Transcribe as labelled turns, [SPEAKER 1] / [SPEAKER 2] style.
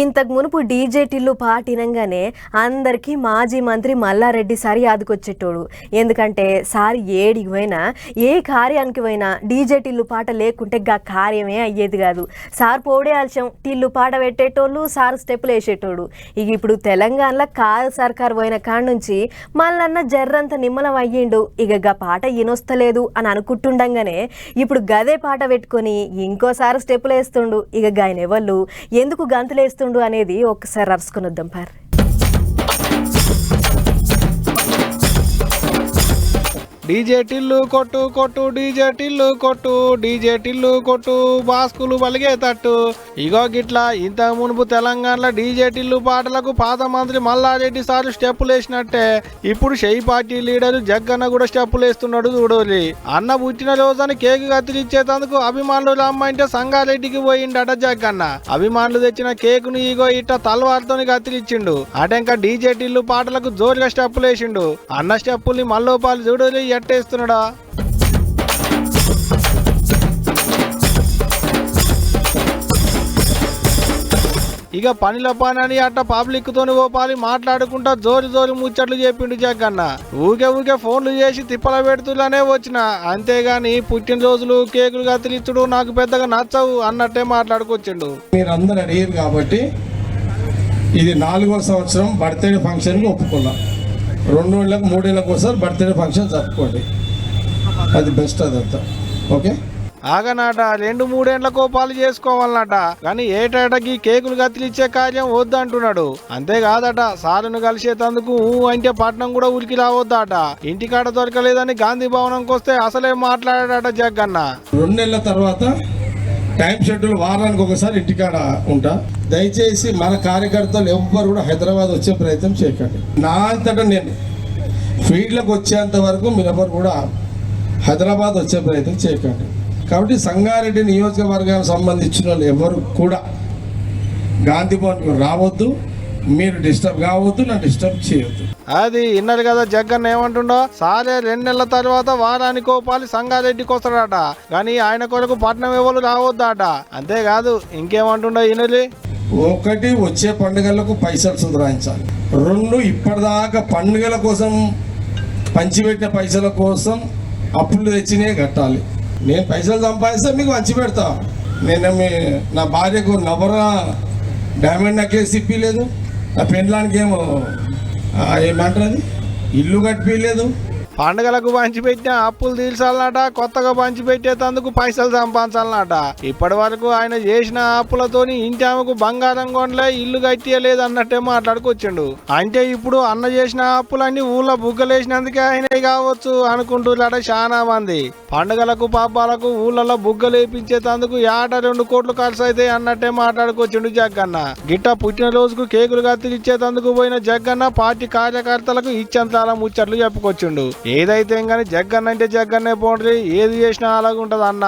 [SPEAKER 1] ఇంతకు మునుపు డీజే టిల్లు పాటినంగానే అందరికీ మాజీ మంత్రి మల్లారెడ్డి సారి యాదకొచ్చేటోడు. ఎందుకంటే సారి ఏడికి పోయినా ఏ కార్యానికి పోయినా డీజే టిల్లు పాట లేకుంటే గా కార్యమే అయ్యేది కాదు. సార్ పోడే ఆలస్యం టిల్లు పాట పెట్టేటోళ్ళు, సార్ స్టెప్పులు వేసేటోడు. ఇక ఇప్పుడు తెలంగాణలో కారు సర్కారు పోయిన కాడ నుంచి మల్లన్న జర్రంత నిమ్మలం అయ్యిండు. ఇక గా పాట ఇనొస్తలేదు అని అనుకుంటుండగానే ఇప్పుడు గదే పాట పెట్టుకొని ఇంకోసారి స్టెప్పులు వేస్తుండు. ఇక గాయన ఎవళ్ళు ఎందుకు గంతులేస్తుండు అనేది ఒకసారి అరుచుకొని వద్దాం పార్.
[SPEAKER 2] డీజే టిల్లు కొట్టు కొట్టు డీజే టిల్లు కొట్టు డీజే టిల్లు కొట్టు బాస్కులు బలిగే తట్టు. ఇగో గిట్లా ఇంత మునుపు తెలంగాణలో డీజే టిల్లు పాటలకు పాత మంత్రి మల్లారెడ్డి సార్లు స్టెప్పులు వేసినట్టే ఇప్పుడు షెయి పార్టీ లీడర్ జగ్గన్న కూడా స్టెప్పులు వేస్తున్నాడు చూడోలి. అన్న పుట్టిన రోజుని కేకు కత్తిరిచ్చేందుకు అభిమానులు రమ్మంటే సంగారెడ్డికి పోయిండట జగ్గన్న. అభిమానులు తెచ్చిన కేకును ఇగో ఇట్ట తలవారుతోని కత్తిరిచ్చిండు. అటెంక డీజే టిల్లు పాటలకు జోరుగా స్టెప్పులు వేసిండు. అన్న స్టెప్పుల్ని మల్లోపాలు చూడోలి ఎట్టేస్తున్నాడా. ఇక పనిల పని అట్ట పబ్లిక్ తోని ఓపాలి మాట్లాడుకుంటా జోరు ముచ్చట్లు చెప్పిండు జగ్గన్న. ఊకే ఫోన్లు చేసి తిప్పల పెడుతులనే వచ్చిన, అంతేగాని పుట్టినరోజులు కేకులు కత్తిరిచ్చుడు నాకు పెద్దగా నచ్చవు అన్నట్టే మాట్లాడుకొచ్చిండు.
[SPEAKER 3] మీరందరూ అడిగారు కాబట్టి ఇది 4వ సంవత్సరం బర్త్డే ఫంక్షన్కి ఒప్పుకున్నా. 2 ఏళ్ళకు 3 ఏళ్ళకు ఒకసారి బర్త్డే ఫంక్షన్ జరుపుకోండి, అది బెస్ట్. అదంతా ఓకే.
[SPEAKER 2] ఆగనాట 2-3 ఏళ్ల కోపాలు చేసుకోవాలన్నట, కానీ ఏటాటకి కేకులు కత్తిలిచ్చే కార్యం వద్దు అంటున్నాడు. అంతేకాదట సారును కలిసేందుకు అంటే పట్నం కూడా ఉరికి రావద్దట. ఇంటికాడ దొరకలేదని గాంధీ భవనంకి వస్తే అసలే మాట్లాడాడట జగ్గన్న.
[SPEAKER 3] 2 నెలల తర్వాత టైం షెడ్యూల్ వారానికి ఒకసారి ఇంటికాడ ఉంటా. దయచేసి మన కార్యకర్తలు ఎవ్వరు కూడా హైదరాబాద్ వచ్చే ప్రయత్నం చేయకండి. నా అంతటా నేను ఫీల్డ్లకు వచ్చేంత వరకు మీరెవ్వరు కూడా హైదరాబాద్ వచ్చే ప్రయత్నం చేయకండి. కాబట్టి సంగారెడ్డి నియోజకవర్గానికి సంబంధించిన వాళ్ళు ఎవరు కూడా గాంధీ భవన్కి రావద్దు, మీరు డిస్టర్బ్ కావద్దు, నన్ను డిస్టర్బ్ చేయొద్దు.
[SPEAKER 2] అది విన్నారు కదా జగ్గన్న ఏమంటుండో. సారే 2 నెలల తర్వాత వారానికి కోపాలి సంగారెడ్డికి వస్తాడట, కానీ ఆయన కొరకు పట్నం ఎవరు రావద్దట. అంతేకాదు ఇంకేమంటుండో ఈయనది.
[SPEAKER 3] 1 వచ్చే పండుగలకు పైసలు సుధరాయించాలి. 2 ఇప్పటిదాకా పండుగల కోసం పంచిపెట్టిన పైసల కోసం అప్పులు తెచ్చినే కట్టాలి. నేను పైసలు సంపాదిస్తే మీకు పంచి పెడతా. నేను నా భార్యకు నవరా డైమండ్ నెక్లెస్ ఇప్పిలేదు, నా పెండ్లానికి ఏమంటారు అది ఇల్లు కట్టిలేదు.
[SPEAKER 2] పండుగలకు పంచిపెట్టిన అప్పులు తీర్చాలన్నట, కొత్తగా పంచిపెట్టేందుకు పైసలు సంపాదించాలన్నట. ఇప్పటి వరకు ఆయన చేసిన అప్పులతోని ఇంటి ఆమెకు బంగారం కొనలే, ఇల్లు కట్టియలేదు అన్నట్టే మాట్లాడుకొచ్చిండు. అంటే ఇప్పుడు అన్న చేసిన అప్పులన్నీ ఊళ్ళో బుగ్గలేసినందుకే ఆయన కావచ్చు అనుకుంటున్నారట చాలా మంది. పండుగలకు పాపాలకు ఊళ్ళలో బుగ్గలు వేయించేందుకు ఏట 2 కోట్లు ఖర్చు అయితే అన్నట్టే మాట్లాడుకొచ్చిండు జగ్గన్న. గిట్ట పుట్టినరోజుకు కేకులు కత్తిరిచ్చేందుకు పోయిన జగ్గన్న పార్టీ కార్యకర్తలకు ఇచ్చంతాల ముచ్చట్లు చెప్పుకొచ్చిండు. ఏదైతే కానీ జగ్గన్న అంటే జగ్గన్నే పోండ్రి, ఏది చేసినా అలాగుంటది అన్న.